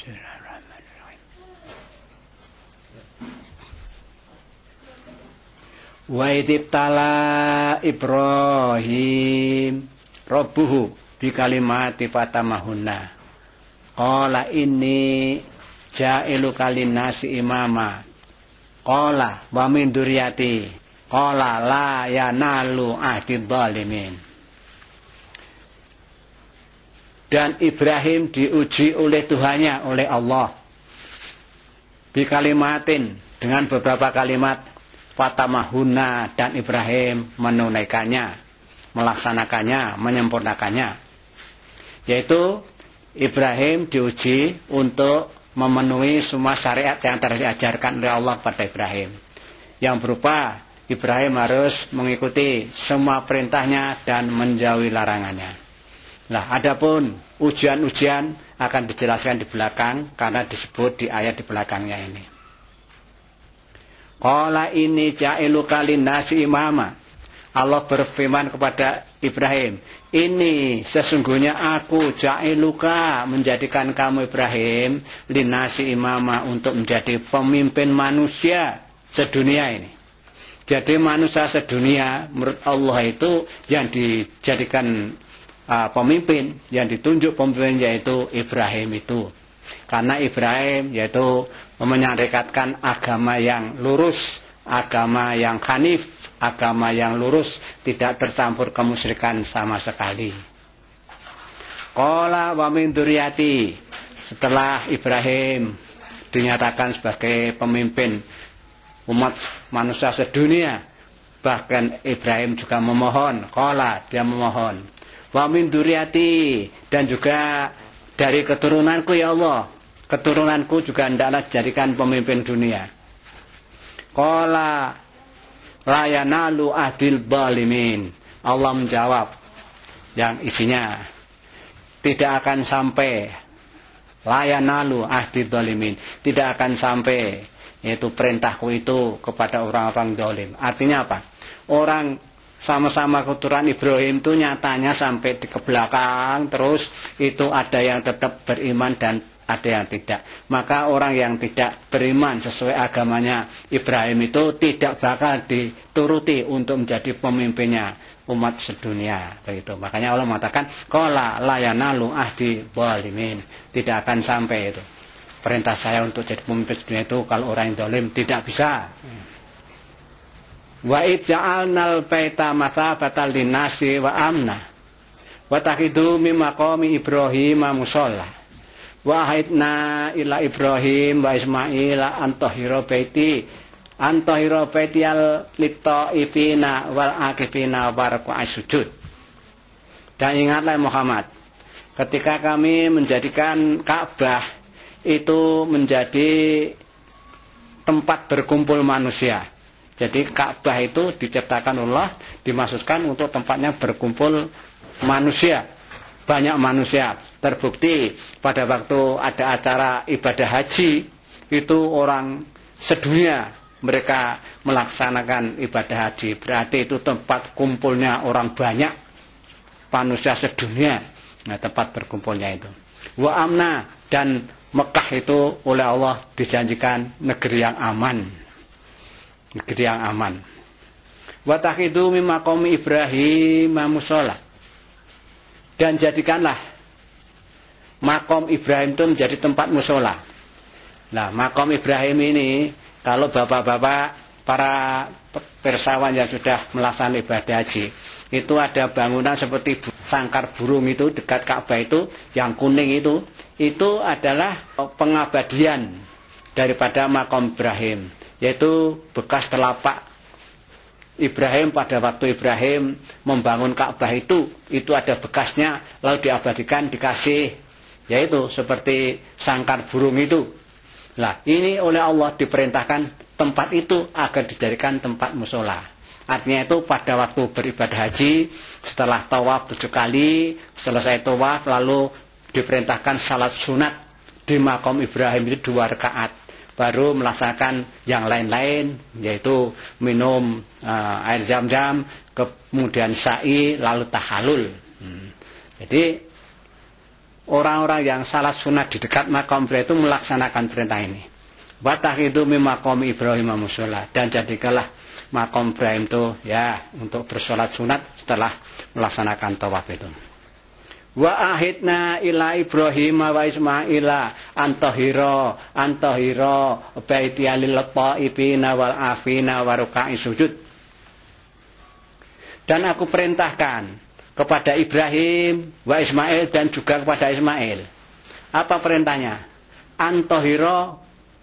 Bismillahirrahmanirrahim. Wa idibtala Ibrahim rabbuhu bi kalimati fatamahunna. Qala inni ja'ilu kalinasi imama. Qala wa min dzurriyyati. Qala la yanalu ahdidz zalimin. Dan Ibrahim diuji oleh Tuhannya, oleh Allah. Bi kalimatin, dengan beberapa kalimat. Fatamahuna, dan Ibrahim menunaikannya, melaksanakannya, menyempurnakannya. Yaitu Ibrahim diuji untuk memenuhi semua syariat yang telah diajarkan oleh Allah kepada Ibrahim. Yang berupa Ibrahim harus mengikuti semua perintahnya dan menjauhi larangannya. Nah, adapun ujian-ujian akan dijelaskan di belakang karena disebut di ayat di belakangnya ini. Qala ini ja'ilu kalinasi imama. Allah berfirman kepada Ibrahim, ini sesungguhnya aku ja'iluka, menjadikan kamu Ibrahim linasi imama, untuk menjadi pemimpin manusia sedunia ini. Jadi manusia sedunia menurut Allah itu yang dijadikan pemimpin, yang ditunjuk pemimpin yaitu Ibrahim itu. Karena Ibrahim yaitu menyarikatkan agama yang lurus, agama yang hanif, agama yang lurus, tidak tercampur kemusyrikan sama sekali. Qala wa min dzurriyyati. Setelah Ibrahim dinyatakan sebagai pemimpin umat manusia sedunia, bahkan Ibrahim juga memohon, qala, dia memohon, wa min dzurriyyati, dan juga dari keturunanku ya Allah, keturunanku juga hendaklah dijadikan pemimpin dunia. Qala la yanalu ahdil zalimin. Allah menjawab yang isinya tidak akan sampai, la yanalu ahdil zalimin, tidak akan sampai yaitu perintahku itu kepada orang-orang zalim. Artinya apa? Orang sama-sama keturunan Ibrahim itu nyatanya sampai di ke belakang, terus itu ada yang tetap beriman dan ada yang tidak. Maka orang yang tidak beriman sesuai agamanya Ibrahim itu tidak bakal dituruti untuk menjadi pemimpinnya umat sedunia. Begitu. Makanya Allah mengatakan qala la yanalu ahdi zalimin, tidak akan sampai itu perintah saya untuk jadi pemimpin sedunia itu kalau orang yang zalim, tidak bisa. Wa ij'alnal baita mathabatan linnasi wa amna wa taqidu min maqami Ibrahim musalla wa haidna ila Ibrahim wa Ismaila antahira baiti al littaifina wal akifina warqa sujud. Dan ingatlah Muhammad, ketika kami menjadikan Ka'bah itu menjadi tempat berkumpul manusia. Jadi Ka'bah itu diciptakan Allah, dimaksudkan untuk tempatnya berkumpul manusia, banyak manusia. Terbukti pada waktu ada acara ibadah haji, itu orang sedunia mereka melaksanakan ibadah haji. Berarti itu tempat kumpulnya orang banyak, manusia sedunia. Nah, tempat berkumpulnya itu. Wa amna, dan Mekah itu oleh Allah dijanjikan negeri yang aman. Negeri yang aman. Wa taqidu min maqami Ibrahim musalla. Dan jadikanlah makom Ibrahim itu menjadi tempat mushola. Nah, makom Ibrahim ini kalau bapak-bapak para persawan yang sudah melaksanakan ibadah haji, itu ada bangunan seperti sangkar burung itu dekat Ka'bah itu, yang kuning itu adalah pengabadian daripada makom Ibrahim, yaitu bekas telapak Ibrahim pada waktu Ibrahim membangun Ka'bah itu ada bekasnya, lalu diabadikan, dikasih, yaitu seperti sangkar burung itu. Nah, ini oleh Allah diperintahkan tempat itu agar dijadikan tempat mushola. Artinya itu pada waktu beribadah haji, setelah tawaf 7 kali, selesai tawaf lalu diperintahkan salat sunat di makom Ibrahim itu 2 rakaat. Baru melaksanakan yang lain-lain, yaitu minum air zam-zam, kemudian sa'i, lalu tahalul. Jadi orang-orang yang salat sunat di dekat makam Ibrahim itu melaksanakan perintah ini. Wattakhidhu min maqami Ibrahim musholla, dan jadikanlah makam Ibrahim itu ya untuk bersolat sunat setelah melaksanakan tawaf itu. Wa ahidna ila Ibrahim wa Ismaila antahira baiti lil ta'ifina wal afina wa ruk'i sujud. Dan aku perintahkan kepada Ibrahim wa Ismail dan juga kepada Ismail. Apa perintahnya? Antahira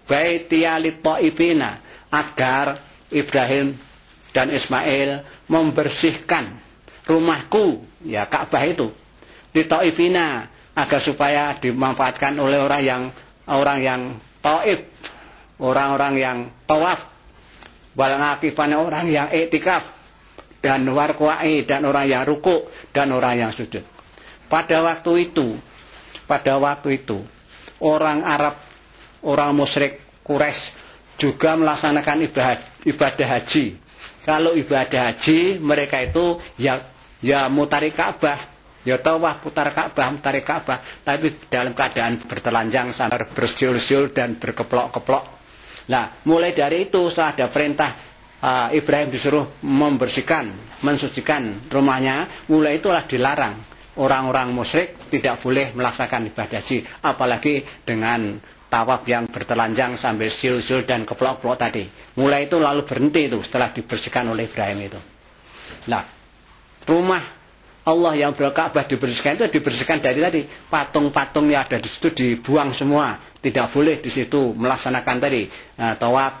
baiti lil ta'ifina, agar Ibrahim dan Ismail membersihkan rumahku, ya Ka'bah itu, di Taifina, agar supaya dimanfaatkan oleh orang yang taif, orang-orang yang tawaf, wal ngakifan, orang yang iktikaf, dan warqa'i, dan orang yang ruku, dan orang yang sujud. Pada waktu itu orang Arab, orang musyrik Quraisy juga melaksanakan ibadah haji. Kalau ibadah haji mereka itu ya mutari Ka'bah, ya tawaf putar Ka'bah, mutari Ka'bah, tapi dalam keadaan bertelanjang sambil bersiul-siul dan berkeplok-keplok. Nah, mulai dari itu setelah ada perintah Ibrahim disuruh membersihkan, mensucikan rumahnya, mulai itulah dilarang orang-orang musyrik tidak boleh melaksanakan ibadah haji, apalagi dengan tawaf yang bertelanjang sambil siul-siul dan keplok-keplok tadi. Mulai itu lalu berhenti itu setelah dibersihkan oleh Ibrahim itu. Nah, rumah Allah yang berka'bah dibersihkan itu dibersihkan dari tadi patung-patung yang ada di situ dibuang semua. Tidak boleh di situ melaksanakan tadi tawaf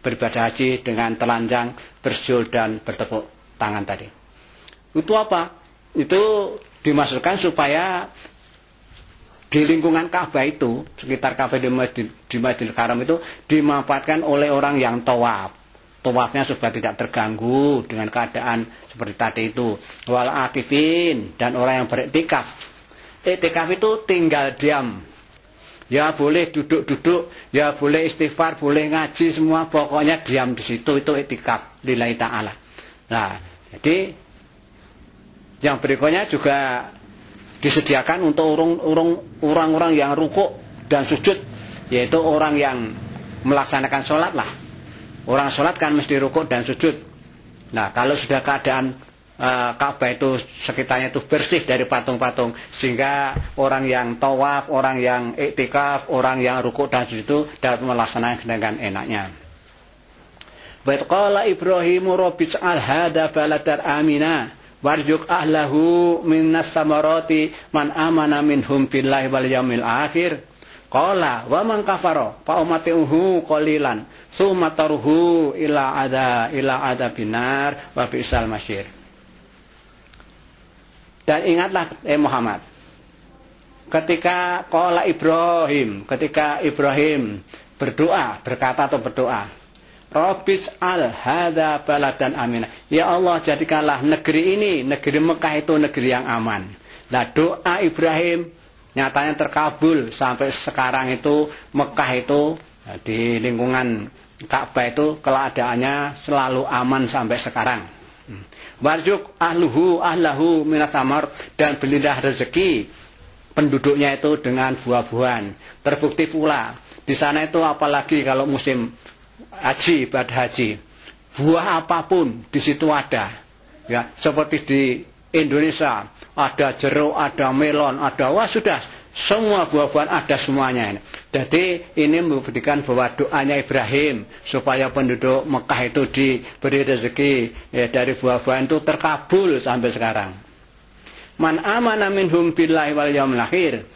beribadah haji dengan telanjang, bersiul dan bertepuk tangan tadi. Itu apa? Itu dimaksudkan supaya di lingkungan Ka'bah itu, sekitar Ka'bah di Masjidil Haram itu dimanfaatkan oleh orang yang tawaf. Tawafnya supaya tidak terganggu dengan keadaan seperti tadi itu. Wal akifin, dan orang yang beriktikaf. Iktikaf itu tinggal diam. Ya boleh duduk-duduk, ya boleh istighfar, boleh ngaji, semua pokoknya diam di situ, itu iktikaf lillahi ta'ala. Nah, jadi yang berikutnya juga disediakan untuk orang-orang yang rukuk dan sujud, yaitu orang yang melaksanakan sholat lah. Orang sholat kan mesti rukuk dan sujud. Nah, kalau sudah keadaan Ka'bah itu sekitarnya itu bersih dari patung-patung, sehingga orang yang tawaf, orang yang iktikaf, orang yang rukuk dan sujud itu dapat melaksanakan dengan enaknya. Wa qala Ibrahimu rabbi ij'al hadza baladan amina warzuq ahlahu minas samarati man amana minhum billahi wal yaumil akhir. Qala wa man kafara fa umatihi qalilan summa taruhu ila ada binar wa bisal masyir. Dan ingatlah Muhammad, ketika Ibrahim berkata Rabbis al hadza baladan amina, ya Allah jadikanlah negeri ini, negeri Mekah itu negeri yang aman. Nah, doa Ibrahim nyatanya terkabul sampai sekarang itu. Mekah itu di lingkungan Ka'bah itu keadaannya selalu aman sampai sekarang. Warzuq ahlahu minas samar, dan berilah rezeki penduduknya itu dengan buah-buahan. Terbukti pula di sana itu, apalagi kalau musim haji, ibadah haji, buah apapun di situ ada. Ya, seperti di Indonesia ada jeruk, ada melon, ada sudah semua buah-buahan ada semuanya ini. Jadi ini membuktikan bahwa doanya Ibrahim supaya penduduk Mekah itu diberi rezeki dari buah-buahan itu terkabul sampai sekarang. Man amana minhum billahi wal yaumil akhir.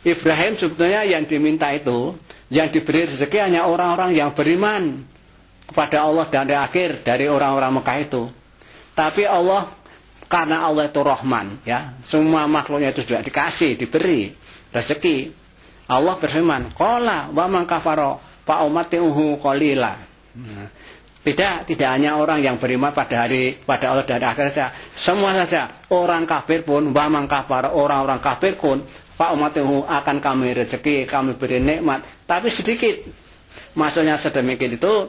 Ibrahim sebetulnya yang diminta itu, yang diberi rezeki hanya orang-orang yang beriman kepada Allah dan hari akhir dari orang-orang Mekah itu. Tapi Allah, karena Allah itu Rahman, ya, semua makhluknya itu sudah dikasih, diberi rezeki. Allah berfirman, qala wa man kafara fa umatihi qalila. Tidak hanya orang yang beriman pada Allah dan akhir saja, semua saja, orang kafir pun, wa man kafara, orang-orang kafir pun, fa umatihi akan kami rezeki, kami beri nikmat, tapi sedikit. Maksudnya sedemikian itu,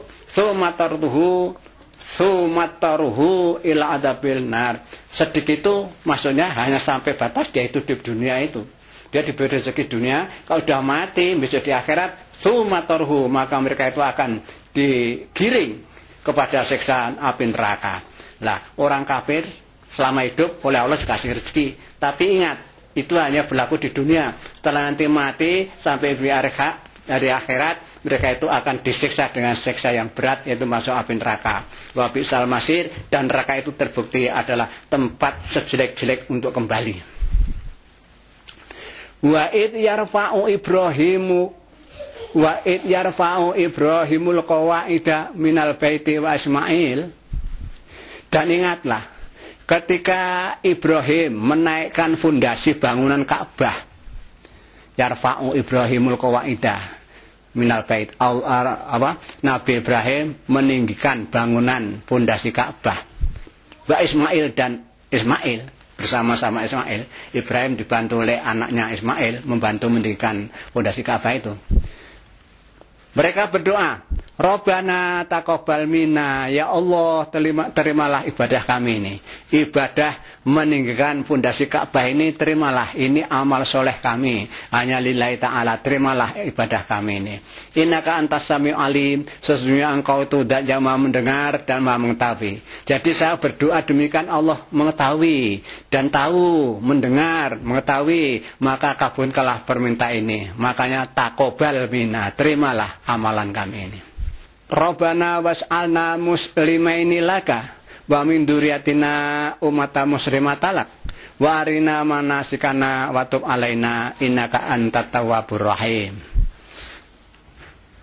sumataruhu ila adabil nar. Sedikit itu maksudnya hanya sampai batas dia hidup di dunia itu. dia diberi rezeki dunia, kalau sudah mati besok di akhirat sumatorhu, maka mereka itu akan digiring kepada siksaan api neraka. Lah, orang kafir selama hidup oleh Allah dikasih rezeki, tapi ingat itu hanya berlaku di dunia. Setelah nanti mati sampai dari akhirat, mereka itu akan disiksa dengan siksa yang berat, yaitu masuk api neraka. Wa bi'sal masir, dan neraka itu terbukti adalah tempat sejelek-jelek untuk kembali. Wa id yarfa'u Ibrahimul qawaida minal baiti wa Ismail. Dan ingatlah ketika Ibrahim menaikkan fondasi bangunan Ka'bah, yarfa'u Ibrahimul qawaida minal bait, Nabi Ibrahim meninggikan bangunan fondasi Ka'bah. Wa Ismail, dan Ismail bersama-sama Ismail, Ibrahim dibantu oleh anaknya Ismail membantu mendirikan fondasi Ka'bah itu. Mereka berdoa, Rabbana taqabbal minna, ya Allah terimalah ibadah kami ini. Ibadah meninggikan fondasi Ka'bah ini, terimalah, ini amal soleh kami. Hanya lillahi ta'ala, terimalah ibadah kami ini. Innaka antas sami'ul alim, sesungguhnya engkau itu zat yang maha mendengar dan maha mengetahui. Jadi saya berdoa demikian, Allah mengetahui dan tahu, mendengar, mengetahui, maka kabulkanlah permintaan ini. Makanya taqabbal minna, terimalah amalan kami ini. Rabbana was'alna muslimaini laka wa min dzurriyyatina ummatan muslimatan lak wa arina manasikana wa tub alaina innaka antat tawwabur rahim.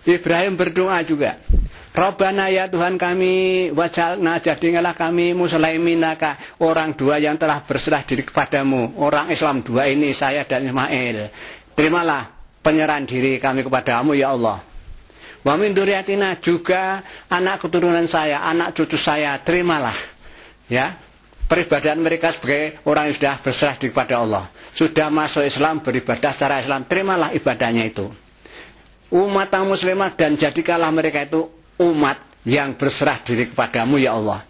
Ibrahim berdoa juga, Rabbana, ya Tuhan kami, waj'alna, jadikanlah kami musliminaka, orang dua yang telah berserah diri kepadamu, orang Islam dua ini, saya dan Ismail. Terimalah penyerahan diri kami kepadamu ya Allah. Wa min dzurriyyatina, juga anak keturunan saya, anak cucu saya, terimalah ya peribadahan mereka sebagai orang yang sudah berserah diri kepada Allah, sudah masuk Islam, beribadah secara Islam, terimalah ibadahnya itu. Umat muslimah, dan jadikanlah mereka itu umat yang berserah diri kepadamu ya Allah.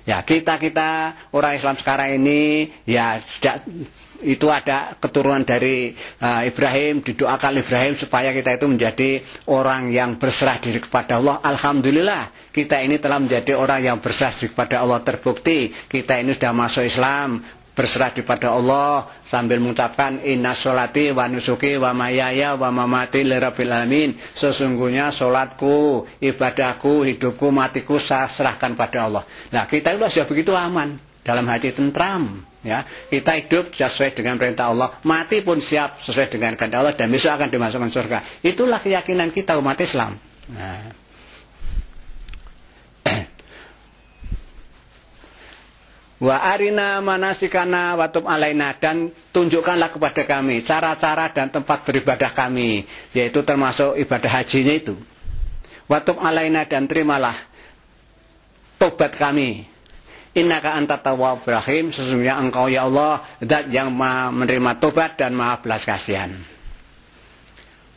Ya, kita orang Islam sekarang ini ya sejak itu ada keturunan dari Ibrahim, didoakan Ibrahim supaya kita itu menjadi orang yang berserah diri kepada Allah. Alhamdulillah kita ini telah menjadi orang yang berserah diri kepada Allah, terbukti kita ini sudah masuk Islam, berserah diri kepada Allah sambil mengucapkan inna sholati wa nusuki wa mayaya wa mamati lirabbil alamin. Sesungguhnya sholatku, ibadahku, hidupku, matiku saya serahkan pada Allah. Nah, kita itu sudah begitu aman, dalam hati tentram. Ya, kita hidup sesuai dengan perintah Allah, mati pun siap sesuai dengan kehendak Allah, dan besok akan dimasukkan surga. Itulah keyakinan kita umat Islam. Nah. Wa arina manasikana wa tub alaina, dan tunjukkanlah kepada kami cara-cara dan tempat beribadah kami, yaitu termasuk ibadah hajinya itu. Wa tub alaina, dan terimalah tobat kami. Innaka antat tawwabur rahim, sesungguhnya engkau ya Allah zat yang maha menerima tobat dan maha belas kasihan.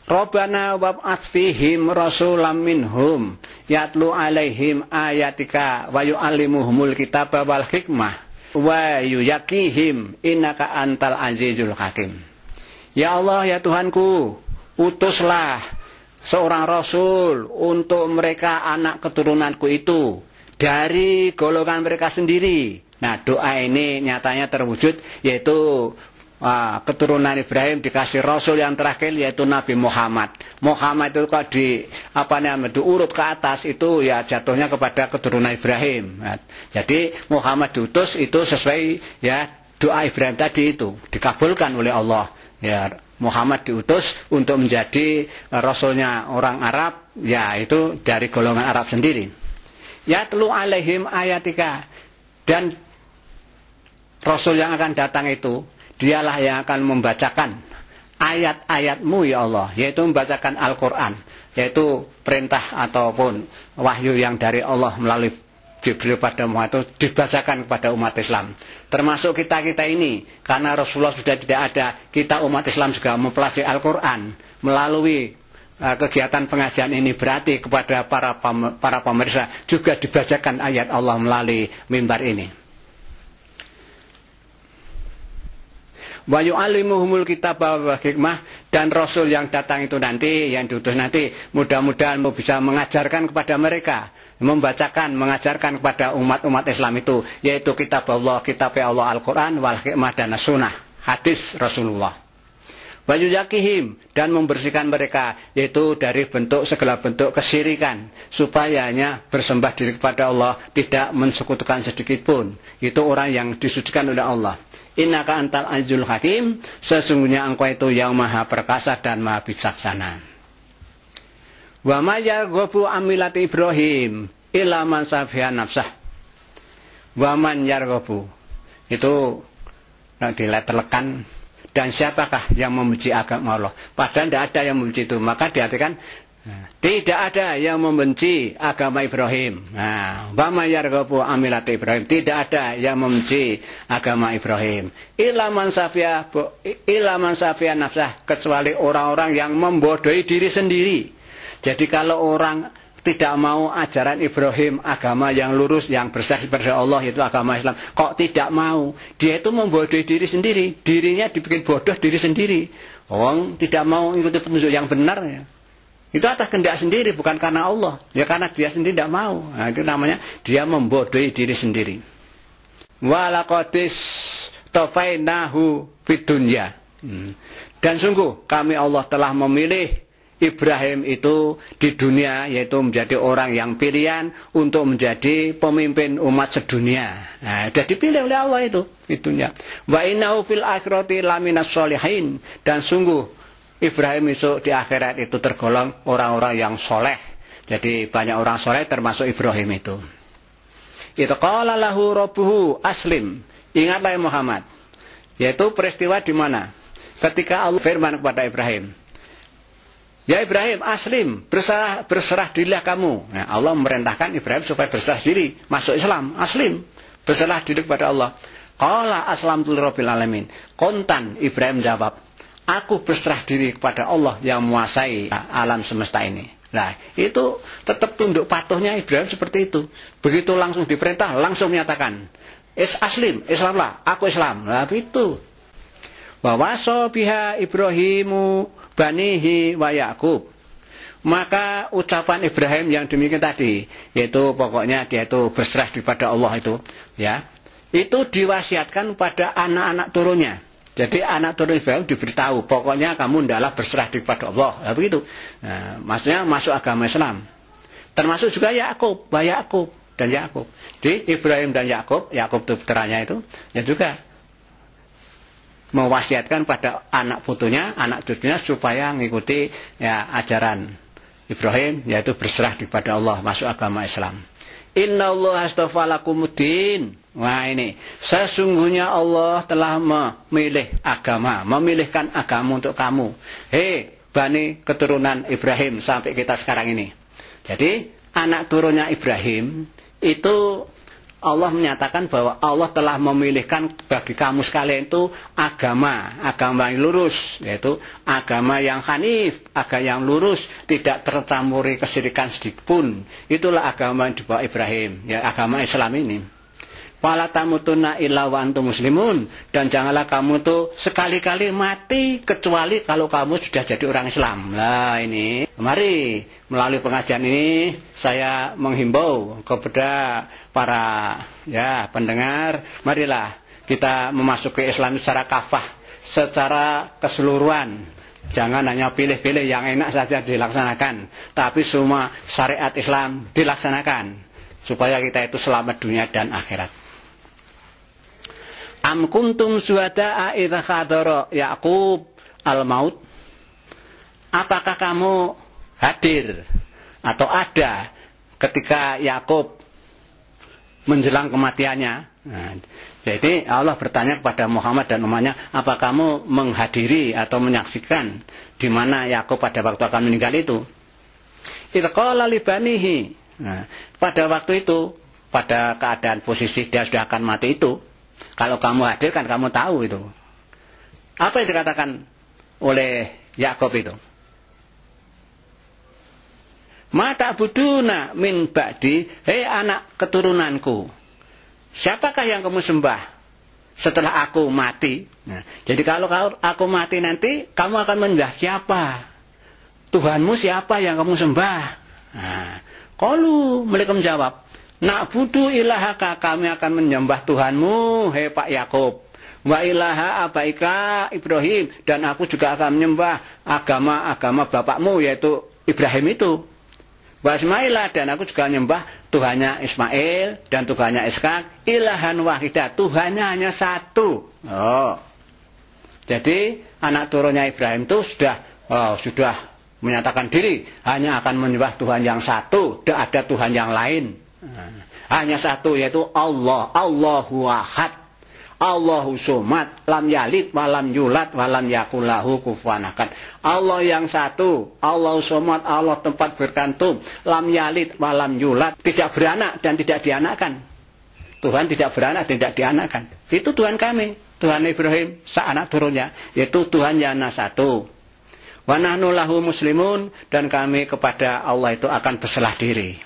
Rabbana wab'ats fihim rasulam minhum yatlu alaihim ayatika wa yu'allimuhumul kitaba wal hikmah wa yuzakkihim innaka antal azizul hakim. Ya Allah, ya Tuhanku, utuslah seorang rasul untuk mereka anak keturunanku itu dari golongan mereka sendiri. Nah, doa ini nyatanya terwujud, yaitu keturunan Ibrahim dikasih rasul yang terakhir, yaitu Nabi Muhammad. Muhammad itu kalau diurut ke atas itu ya jatuhnya kepada keturunan Ibrahim. Nah, jadi Muhammad diutus itu sesuai ya doa Ibrahim tadi, itu dikabulkan oleh Allah. Ya, Muhammad diutus untuk menjadi rasulnya orang Arab, ya itu dari golongan Arab sendiri. Yatlu alaihim ayatika, dan rasul yang akan datang itu dialah yang akan membacakan ayat-ayatmu ya Allah, yaitu membacakan Al-Quran, yaitu perintah ataupun wahyu yang dari Allah melalui Jibril pada Muhammad itu dibacakan kepada umat Islam, termasuk kita ini, karena Rasulullah sudah tidak ada, kita umat Islam juga mempelajari Al-Quran melalui kegiatan pengajian ini, berarti kepada para pemirsa juga dibacakan ayat Allah melalui mimbar ini. Wa yu'allimuhumul kitab wal hikmah, dan rasul yang datang itu nanti, yang diutus nanti, mudah-mudahan bisa mengajarkan kepada mereka, membacakan, mengajarkan kepada umat-umat Islam itu, yaitu kitab Allah Al-Quran, wal hikmah dan sunnah, hadis Rasulullah. Waju yakihim, dan membersihkan mereka, yaitu dari segala bentuk kesyirikan, supaya hanya bersembah diri kepada Allah, tidak mensekutukan sedikit pun. Itu orang yang disucikan oleh Allah. Innaka antal azizul hakim, sesungguhnya engkau itu yang maha perkasa dan maha bijaksana. Wa ma yarghabu amilati Ibrahim illa man safiha nafsah. Wa man yarghabu, itu diletterkan. Dan siapakah yang membenci agama Allah? Padahal tidak ada yang membenci itu. Maka diartikan tidak ada yang membenci agama Ibrahim. Wa ma yarghabu amilati Ibrahim, tidak ada yang membenci agama Ibrahim. Illa man safiya nafsah, kecuali orang-orang yang membodohi diri sendiri. Jadi kalau orang tidak mau ajaran Ibrahim, agama yang lurus, yang bersaksi pada Allah, itu agama Islam, kok tidak mau, dia itu membodohi diri sendiri, dirinya dibikin bodoh diri sendiri. Orang tidak mau ikuti petunjuk yang benar, ya. Itu atas kehendak sendiri, bukan karena Allah, ya karena dia sendiri tidak mau. Nah, itu namanya dia membodohi diri sendiri. Walaqadis tofainahu bidunya. Dan sungguh kami Allah telah memilih Ibrahim itu di dunia, yaitu menjadi orang yang pilihan untuk menjadi pemimpin umat sedunia. Nah, sudah dipilih oleh Allah itu di dunia. Wa innahu fil akhirati laminas sholihin, dan sungguh Ibrahim itu di akhirat itu tergolong orang-orang yang soleh. Jadi banyak orang soleh termasuk Ibrahim itu. Itu qala lahu rabbuhu aslim. Ingatlah ya Muhammad, yaitu peristiwa di mana ketika Allah firman kepada Ibrahim, ya Ibrahim, aslim, berserah dirilah kamu. Nah, Allah memerintahkan Ibrahim supaya berserah diri, masuk Islam, aslim, berserah diri kepada Allah. Qala aslamtu lirabbil alamin. Kontan Ibrahim jawab, aku berserah diri kepada Allah yang menguasai alam semesta ini. Nah, itu tetap tunduk patuhnya Ibrahim seperti itu. Begitu langsung diperintah, langsung menyatakan, aslim, Islamlah, aku Islam. Nah, itu. Wa waso biha Ibrahimu banihi wa Yakub. Maka ucapan Ibrahim yang demikian tadi, yaitu pokoknya dia itu berserah kepada Allah itu, ya, itu diwasiatkan pada anak-anak turunnya. Jadi anak turun Ibrahim diberitahu, pokoknya kamu hendaklah berserah kepada Allah, ya, begitu. Nah, maksudnya masuk agama Islam. Termasuk juga Yakub, wa Yakub dan Yakub. Di Ibrahim dan Yakub itu putranya itu, ya juga mewasiatkan pada anak putunya, anak cucunya supaya mengikuti ya ajaran Ibrahim, yaitu berserah kepada Allah, masuk agama Islam. Innallaha astafa lakumuddin. Wah, ini sesungguhnya Allah telah memilih agama, memilihkan agama untuk kamu. Hei bani keturunan Ibrahim sampai kita sekarang ini. Jadi anak turunnya Ibrahim itu Allah menyatakan bahwa Allah telah memilihkan bagi kamu sekalian itu agama yang lurus, yaitu agama yang hanif, agama yang lurus, tidak tercampuri kesyirikan sedikit pun. Itulah agama yang dibawa Ibrahim, ya agama Islam ini. Fala tamutunna illa wa antum muslimun, dan janganlah kamu tuh sekali-kali mati kecuali kalau kamu sudah jadi orang Islam. Nah, ini mari melalui pengajian ini saya menghimbau kepada para ya pendengar, marilah kita memasuki Islam secara kafah, secara keseluruhan. Jangan hanya pilih-pilih yang enak saja dilaksanakan, tapi semua syariat Islam dilaksanakan supaya kita itu selamat dunia dan akhirat. Am kuntum syuhada'a idza hadara Yaqub al-maut. Apakah kamu hadir atau ada ketika Yakub menjelang kematiannya? Nah, jadi Allah bertanya kepada Muhammad dan umatnya, apa kamu menghadiri atau menyaksikan di mana Yakub pada waktu akan meninggal itu? Idza qala li banihi. Nah, pada waktu itu, pada keadaan posisi dia sudah akan mati itu, kalau kamu hadir kan kamu tahu itu. Apa yang dikatakan oleh Yakub itu? Mata buduna min ba'di, hei anak keturunanku, siapakah yang kamu sembah setelah aku mati? Nah, jadi kalau aku mati nanti, kamu akan menyembah siapa? Tuhanmu siapa yang kamu sembah? Nah, qalu mereka menjawab, na'budu ilahaka, kami akan menyembah Tuhanmu, hei Pak Yakub. Wa ilaha abaika Ibrahim, dan aku juga akan menyembah agama bapakmu yaitu Ibrahim itu. Wa Ismailah, dan aku juga menyembah Tuhannya Ismail dan Tuhannya Ishak, ilahan wahidah, Tuhannya hanya satu. Oh. Jadi anak turunnya Ibrahim itu sudah menyatakan diri hanya akan menyembah Tuhan yang satu, tidak ada Tuhan yang lain. Hanya satu, yaitu Allah, Allahu Ahad. Allahu Somad, lam yalid walam yulad walam yakulahu kufuwan ahad. Allah yang satu, Allahu Somad, Allah tempat berkantum, lam yalid walam yulad, tidak beranak dan tidak dianakkan. Tuhan tidak beranak, tidak dianakkan. Itu Tuhan kami, Tuhan Ibrahim, anak turunnya, yaitu Tuhan yang satu. Wa nahnu lahu muslimun, dan kami kepada Allah itu akan berserah diri.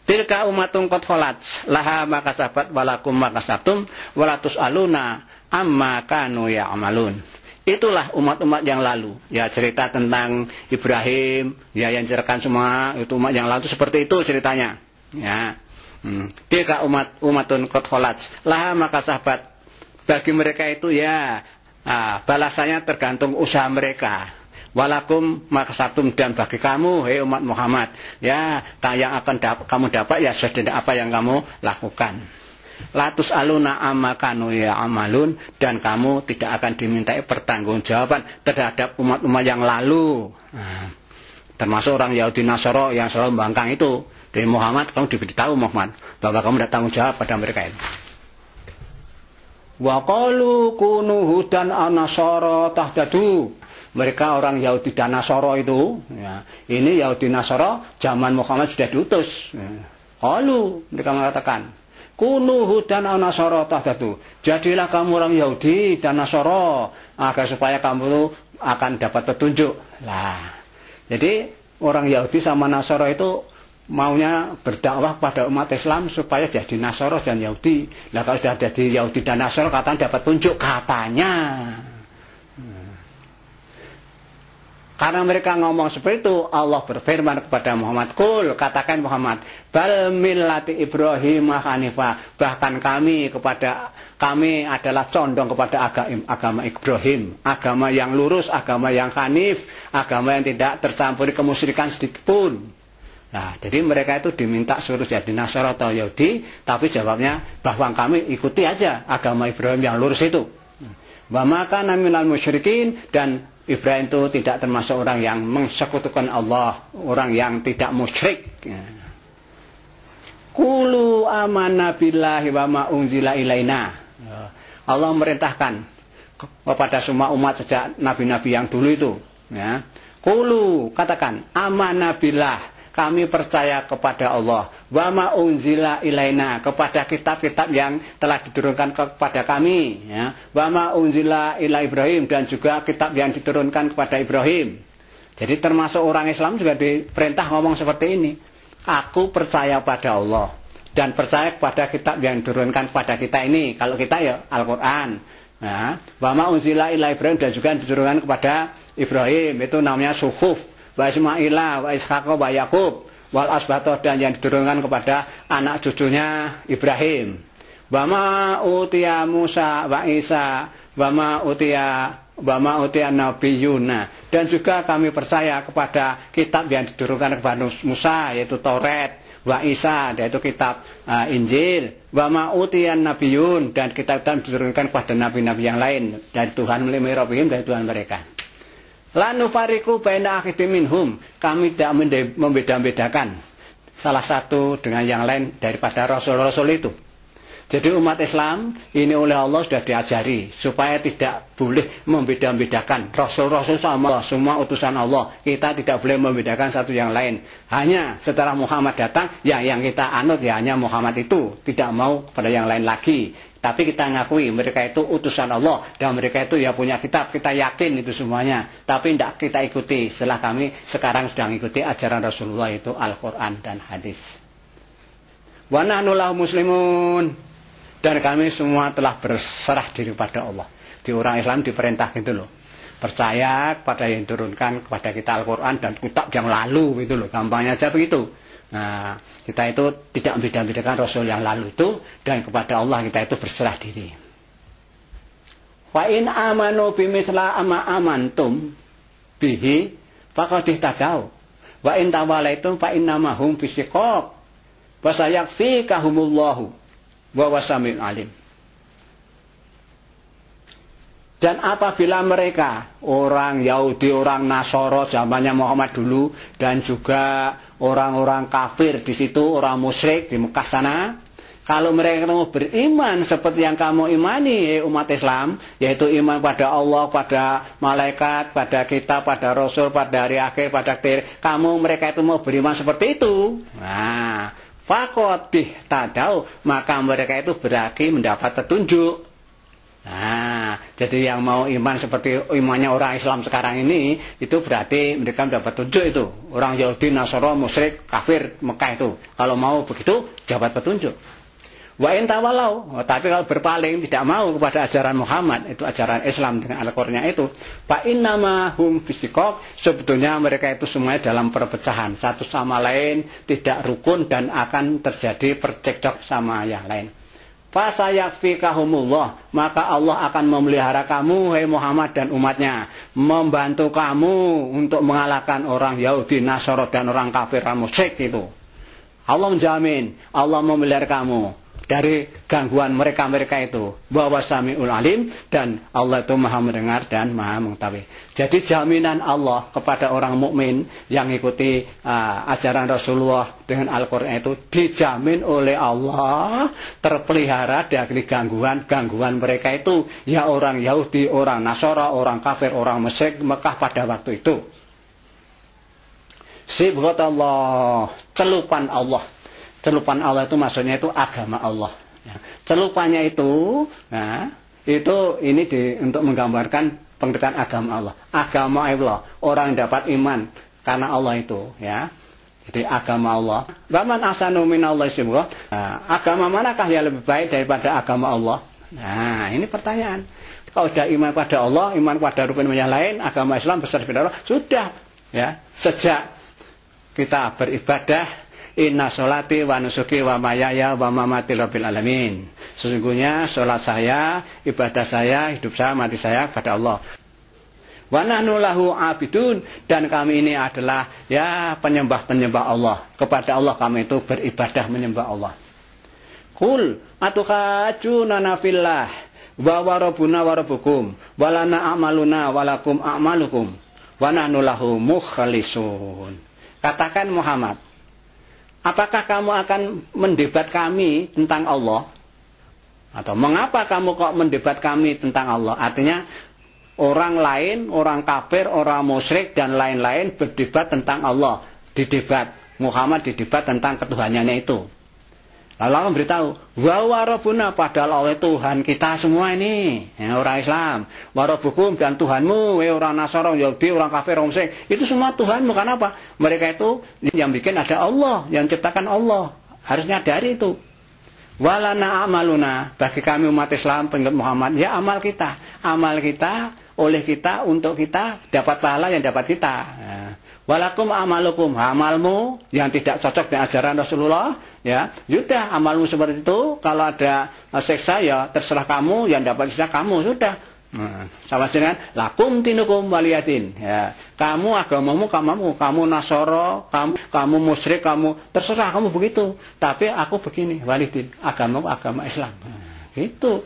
Tilka umatun qad khalat laha ma kasabat walakum ma kasabtum walatus aluna amma kanu ya'malun. Itulah umat-umat yang lalu. Ya, cerita tentang Ibrahim, ya yang ceritakan semua itu umat yang lalu, seperti itu ceritanya. Ya. Tilka umatun qad khalat laha ma kasabat. Bagi mereka itu ya balasannya tergantung usaha mereka. Walakum makasatum, dan bagi kamu hei umat Muhammad, ya yang akan kamu dapat ya sesuai apa yang kamu lakukan. Latus aluna amma kanu ya amalun, dan kamu tidak akan dimintai pertanggungjawaban terhadap umat-umat yang lalu. Nah, termasuk orang Yahudi Nasara yang selalu membangkang itu. Dari Muhammad, kamu diberitahu Muhammad bahwa kamu tidak tanggung jawab pada mereka itu. Wa qalu kunu hudan an-nasara tahtadu. Mereka orang Yahudi dan Nasara itu, ya, ini Yahudi Nasara zaman Muhammad sudah diutus. Qalu, mereka mengatakan, kunu hudan an nasara tahtadu. Jadilah kamu orang Yahudi dan Nasara agar supaya kamu akan dapat petunjuk. Lah, jadi orang Yahudi sama Nasara itu maunya berdakwah pada umat Islam supaya jadi Nasara dan Yahudi. Lah kalau sudah jadi Yahudi dan Nasara katanya dapat petunjuk katanya. Karena mereka ngomong seperti itu, Allah berfirman kepada Muhammad, "Qul," katakan Muhammad, "bal millati Ibrahim hanifah." Bahkan kami adalah condong kepada agama Ibrahim, agama yang lurus, agama yang hanif, agama yang tidak tercampuri kemusyrikan sedikit pun. Nah, jadi mereka itu diminta suruh jadi Nasara atau Yahudi, tapi jawabnya bahwa kami ikuti aja agama Ibrahim yang lurus itu. Wa maka minal musyrikin, dan Ibrahim itu tidak termasuk orang yang mensekutukan Allah, orang yang tidak musyrik. Qulu amanna billahi wa ma unzila ilaina. Allah merintahkan kepada semua umat sejak nabi-nabi yang dulu itu, ya. Qulu, katakan, amanna billah, kami percaya kepada Allah, wa ma unzila ilaina, kepada kitab-kitab yang telah diturunkan kepada kami, ya. Wa ma unzila ila Ibrahim, dan juga kitab yang diturunkan kepada Ibrahim. Jadi termasuk orang Islam juga diperintah ngomong seperti ini. Aku percaya pada Allah dan percaya kepada kitab yang diturunkan kepada kita ini. Kalau kita ya Al-Qur'an. Ya. Wa ma unzila ila Ibrahim, dan juga yang diturunkan kepada Ibrahim, itu namanya suhuf. Wa Ismailah, wa Ishaq, wa Yakub, wal asbatoh, dan yang diturunkan kepada anak cucunya Ibrahim. Wa ma utiya Musa wa Isa, wa ma utiya nabiyuna, dan juga kami percaya kepada kitab yang diturunkan kepada Musa, yaitu Taurat, wa Isa, yaitu kitab Injil, wa ma utiya nabiyun, dan kitab yang diturunkan kepada nabi-nabi yang lain dari Tuhan melalui Rabbihim, dari Tuhan mereka. La nufariqu baina ahadin minhum, kami tidak membeda-bedakan salah satu dengan yang lain daripada rasul-rasul itu. Jadi umat Islam ini oleh Allah sudah diajari supaya tidak boleh membeda-bedakan rasul-rasul sama Allah, semua utusan Allah. Kita tidak boleh membedakan satu yang lain. Hanya setelah Muhammad datang, ya yang kita anut ya hanya Muhammad itu, tidak mau kepada yang lain lagi. Tapi kita ngakui mereka itu utusan Allah dan mereka itu ya punya kitab, kita yakin itu semuanya. Tapi tidak kita ikuti. Setelah kami sekarang sedang ikuti ajaran Rasulullah, itu Al-Quran dan hadis. Wa nahnu lahu muslimun, dan kami semua telah berserah diri pada Allah. Di orang Islam diperintah gitu loh. Percaya kepada yang diturunkan kepada kita Al-Quran dan kitab yang lalu gitu loh. Gampangnya aja begitu. Nah, kita itu tidak membeda-bedakan Rasul yang lalu itu, dan kepada Allah kita itu berserah diri. Fa in amanu bimithla ama amantum bihi faqad ihtadaw. Wa in tawalaitum fa innama hum fi shiqaq. Wa sayakfikahumullahu wa wasami'ul alim. Dan apabila mereka, orang Yahudi, orang Nasoro zamannya Muhammad dulu, dan juga orang-orang kafir di situ, orang musyrik di Mekah sana, kalau mereka mau beriman seperti yang kamu imani, umat Islam, yaitu iman pada Allah, pada malaikat, pada kitab, pada Rasul, pada hari akhir, pada akhir, mereka itu mau beriman seperti itu. Nah, faqad ihtadaw, maka mereka itu berarti mendapat petunjuk. Nah, jadi yang mau iman seperti imannya orang Islam sekarang ini, itu berarti mereka mendapat petunjuk itu. Orang Yahudi, Nasara, musyrik, kafir Mekah itu, kalau mau begitu dapat petunjuk. Wa in tawalau, tapi kalau berpaling tidak mau kepada ajaran Muhammad, itu ajaran Islam dengan Al-Qur'annya itu, fa innama hum fisiqaq, sebetulnya mereka itu semuanya dalam perpecahan, satu sama lain tidak rukun dan akan terjadi percekcok sama yang lain. Fasayakfikahumullah, maka Allah akan memelihara kamu, hai Muhammad dan umatnya, membantu kamu untuk mengalahkan orang Yahudi, Nasara dan orang kafir musyrik itu. Allah menjamin, Allah memelihara kamu dari gangguan mereka itu. Bahwa Sami'ul Alim, dan Allah itu Maha mendengar dan Maha mengetahui. Jadi jaminan Allah kepada orang mukmin yang ikuti ajaran Rasulullah dengan Al-Qur'an itu dijamin oleh Allah terpelihara dari gangguan mereka itu, ya orang Yahudi, orang Nasara, orang kafir, orang musyrik Mekah pada waktu itu. Sibghat Allah, celupan Allah. Celupan Allah itu maksudnya itu agama Allah. Celupannya itu, nah, itu ini untuk menggambarkan pengertian agama Allah. Agama Allah, orang yang dapat iman karena Allah itu, ya. Jadi agama Allah. Waman ahsanu minallahi sibgha. Nah, agama manakah yang lebih baik daripada agama Allah? Nah, ini pertanyaan. Kalau sudah iman pada Allah, iman pada rukun yang lain, agama Islam besar pada Allah, sudah, ya. Sejak kita beribadah, inna sholati wa nusuki wa mayaya wa mamati rabbil alamin. Sesungguhnya sholat saya, ibadah saya, hidup saya, mati saya kepada Allah. Wa nahnu lahu abidun, dan kami ini adalah ya penyembah-penyembah Allah. Kepada Allah kami itu beribadah menyembah Allah. Qul atukhajunana fillah wa rabbuna wa rabbukum wa lana a'maluna wa lakum a'malukum wa nahnu lahu mukhlisun. Katakan Muhammad, apakah kamu akan mendebat kami tentang Allah? Atau mengapa kamu kok mendebat kami tentang Allah? Artinya orang lain, orang kafir, orang musyrik dan lain-lain berdebat tentang Allah. Didebat, Muhammad didebat tentang ketuhanannya itu. Lalu Allah memberitahu, wa rabbuna, padahal Allah Tuhan kita semua ini, ya, orang Islam. Wa rabbukum, dan Tuhanmu, orang Nasara, Yahudi, orang kafir, orang musyrik, itu semua Tuhanmu. Kenapa? Mereka itu yang bikin ada Allah, yang ciptakan Allah. Harusnya dari itu. Walana amaluna, bagi kami umat Islam pengikut Muhammad, ya amal kita. Amal kita, oleh kita, untuk kita, dapat pahala yang dapat kita. Ya. Walakum amalukum, amalmu yang tidak cocok dengan ajaran Rasulullah, ya, sudah amalmu seperti itu. Kalau ada siksa ya terserah kamu, yang dapat siksa kamu, sudah. Sama dengan lakum tinukum waliyatin, ya. Kamu agamamu, kamu Nasoro, kamu musyrik, kamu terserah kamu begitu. Tapi aku begini, walidin, agamamu agama Islam. Itu.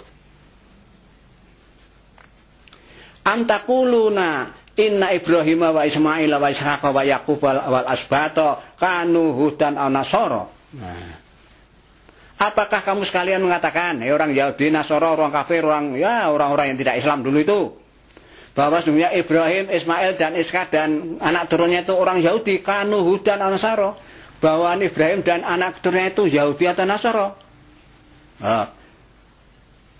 Antakuluna inna Ibrahim wa Ismail wa Ishaq wa Yaqub wal asbato kanu hudan aw nasara. Nah, apakah kamu sekalian mengatakan, orang Yahudi, Nasara, orang kafir, orang-orang yang tidak Islam dulu itu, bahwa sebenarnya Ibrahim, Ismail dan Ishaq dan anak turunnya itu orang Yahudi, kanu hudan aw nasara, bahwa Ibrahim dan anak turunnya itu Yahudi atau Nasara?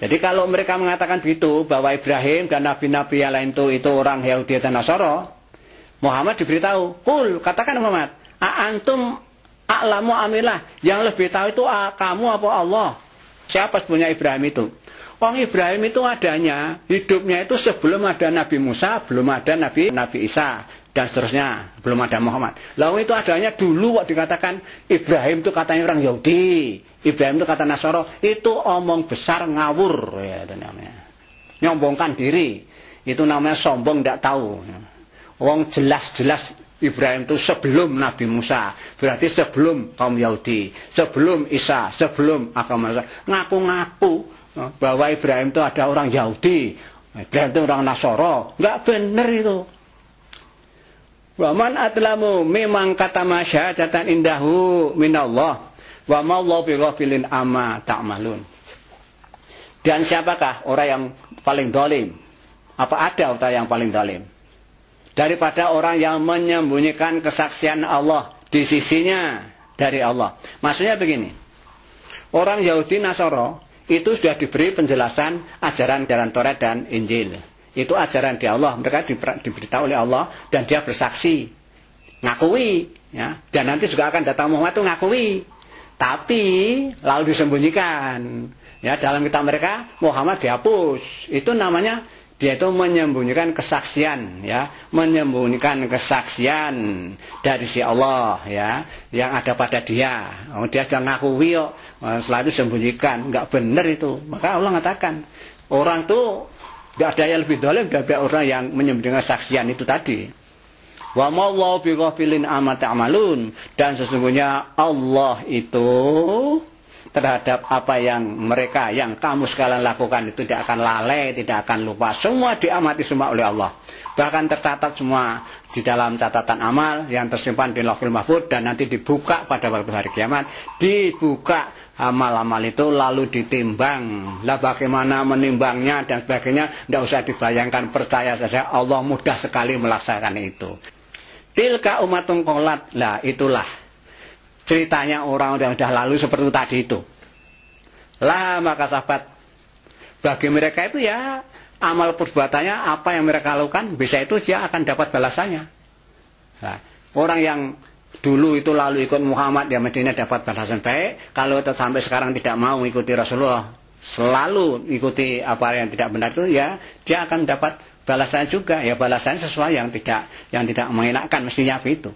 Jadi kalau mereka mengatakan begitu, bahwa Ibrahim dan nabi-nabi yang lain itu orang Yahudi dan Nasara, Muhammad diberitahu, kul, katakan Muhammad, antum a'lamu amillah, yang lebih tahu itu kamu apa Allah? Siapa sebenarnya Ibrahim itu? Wong Ibrahim itu adanya, hidupnya itu sebelum ada Nabi Musa, belum ada Nabi Isa, dan seterusnya, belum ada Muhammad. Lalu itu adanya dulu waktu dikatakan Ibrahim itu katanya orang Yahudi, Ibrahim itu kata Nasoro, itu omong besar ngawur, ya itu namanya. Nyombongkan diri, itu namanya sombong, tidak tahu. Wong jelas-jelas Ibrahim itu sebelum Nabi Musa, berarti sebelum kaum Yahudi, sebelum Isa, sebelum agama Isa. Ngaku-ngaku bahwa Ibrahim itu ada orang Yahudi, Ibrahim itu orang Nasoro, nggak benar itu. Waman atlamu memang kata masyadatan indahu minallah wa ma'allahu bighafilin amma ta'malun. Dan siapakah orang yang paling dolim? Apa ada orang yang paling dolim daripada orang yang menyembunyikan kesaksian Allah di sisinya dari Allah? Maksudnya begini, orang Yahudi Nasoro itu sudah diberi penjelasan ajaran-ajaran Taurat dan Injil. Itu ajaran di Allah, mereka diberitahu oleh Allah dan dia bersaksi, ngakui, ya. Dan nanti juga akan datang Muhammad itu ngakui, tapi lalu disembunyikan, ya. Dalam kitab mereka Muhammad dihapus. Itu namanya dia itu menyembunyikan kesaksian, ya, menyembunyikan kesaksian dari si Allah, ya, yang ada pada dia. Oh, dia sudah ngakui kok, setelah itu sembunyikan, nggak benar itu. Maka Allah mengatakan orang tuh nggak ada yang lebih dolim daripada orang yang menyembunyikan kesaksian itu tadi. Wa ma'allahu bighafilin amma ta'malun, dan sesungguhnya Allah itu terhadap apa yang mereka, yang kamu sekalian lakukan itu tidak akan lalai, tidak akan lupa. Semua diamati semua oleh Allah. Bahkan tercatat semua di dalam catatan amal yang tersimpan di Lauhul Mahfuz, dan nanti dibuka pada waktu hari kiamat. Dibuka amal-amal itu lalu ditimbang. Lah bagaimana menimbangnya dan sebagainya, tidak usah dibayangkan, percaya saja Allah mudah sekali melaksanakan itu. Tilka umatun qolat, lah itulah ceritanya orang yang sudah lalu seperti tadi itu. Lah maka sahabat, bagi mereka itu ya amal perbuatannya apa yang mereka lakukan, bisa itu dia akan dapat balasannya. Nah, orang yang dulu itu lalu ikut Muhammad, ya mestinya dapat balasan baik. Kalau sampai sekarang tidak mau ikuti Rasulullah, selalu ikuti apa yang tidak benar itu, ya dia akan dapat balasan juga. Ya balasan sesuai yang tidak mengenakan, mestinya begitu.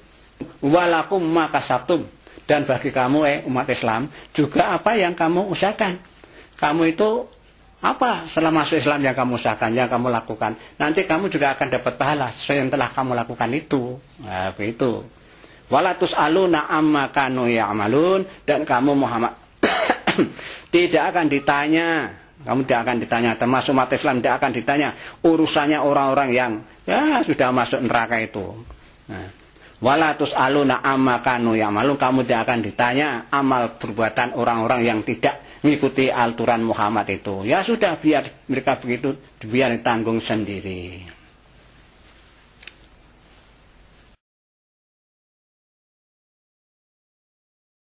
Walakum maka sabtum, dan bagi kamu umat Islam juga apa yang kamu usahakan. Kamu itu apa setelah masuk Islam yang kamu usahakan, yang kamu lakukan, nanti kamu juga akan dapat pahala sesuai yang telah kamu lakukan itu. Nah, begitu. Walatus aluna amma kanu ya'malun, dan kamu Muhammad tidak akan ditanya, kamu tidak akan ditanya, termasuk umat Islam tidak akan ditanya urusannya orang-orang yang ya sudah masuk neraka itu. Nah, walatus aluna amma kanu ya'malun, kamu tidak akan ditanya amal perbuatan orang-orang yang tidak mengikuti aturan Muhammad itu. Ya sudah, biar mereka begitu, biar ditanggung sendiri.